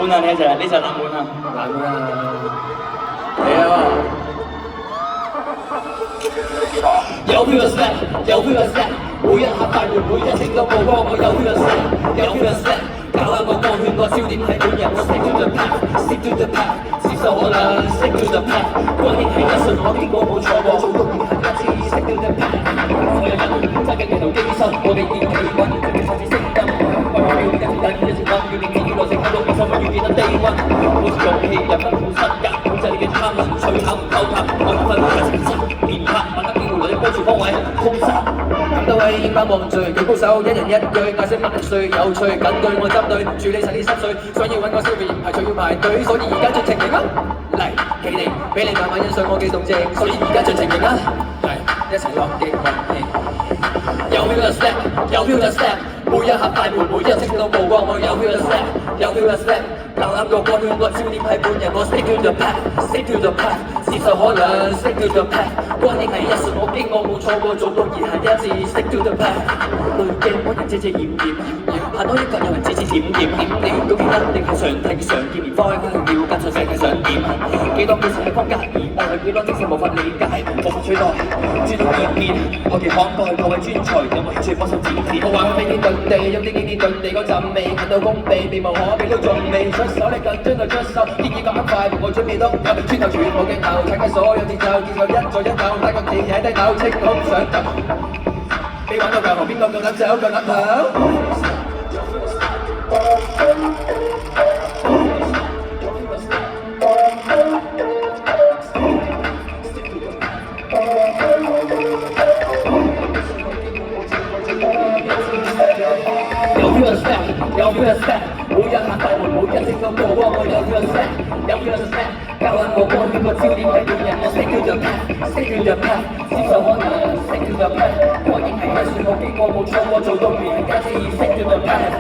滿啊！呢隻冷門啊！難啊！嚟啊！有 feel 嘅 step， 有 feel 嘅 step， 每一下快活，每一程都曝光，我有 feel 嘅 step， 有 feel 嘅 step， 搞一個光圈，個焦點係本人，我 stick to the path，stick to the path， 接受可能 stick to the path， 關鍵係一瞬我經過冇錯過，做到而行一次 stick to the path， 我有人揸緊地圖機身，我哋要企穩，最甚至聲音，我要一直等一直揾，要令自己內成喺度變身，我要見到低溫，好似勇氣人物本身㗎，控制你嘅貪婪，隨口唔偷拍，我分分鐘係連拍，揾得機會來幫住方位空殺。咁多位應該望罪，佢高手一人一句，解釋萬歲有趣，緊對我針對，處理晒啲濕碎，想要揾我消費，唔係仲要排隊，所以而家盡情型啊！嚟企定，俾你慢慢欣賞我嘅動靜，所以而家盡情型啊！嚟一齊落地運氣，有 feel 嘅 step， 有 feel 嘅 step， 每一下快活，每一程都曝光，我有 feel 嘅 step， 有 feel 嘅 step， 搞啱個光圈，個焦點係本人，我 stick to the path，stick to the path， 接受可能 stick to the path， 關鍵係一瞬我經過冇錯過，做到而行一致 stick to the path， 濾鏡幫人遮遮掩掩，行多一格有人指指點點，你都記得定係常睇常見，連方向要跟上世界想點，幾多故事係框架而愛，幾多即使無法理解，無法取代，專到意見，我哋慷慨各位專才，有冇興趣幫手指點？我話飛天遁地，有啲經典遁地嗰陣味，近到攻鼻，避無可避都仲未出手，你緊張就出手，建議咁快，我準備都有，穿透全部鏡頭，踩緊所有節奏，節奏一再一抖，拉個地踩低抖，清空上頭，你玩到腳旁邊個夠膽走，夠膽跑？有 feel 嘅 step， 有 feel 嘅 step， 每一下快活，每一程都曝光，我有 feel 嘅 step， 有 feel 嘅 step， 教緊我光圈個焦點係本人，我 stick to the path，stick to the path， 接受可能 stick to the path， 關鍵係一瞬我經過冇錯過，做到別人家知 stick to the path。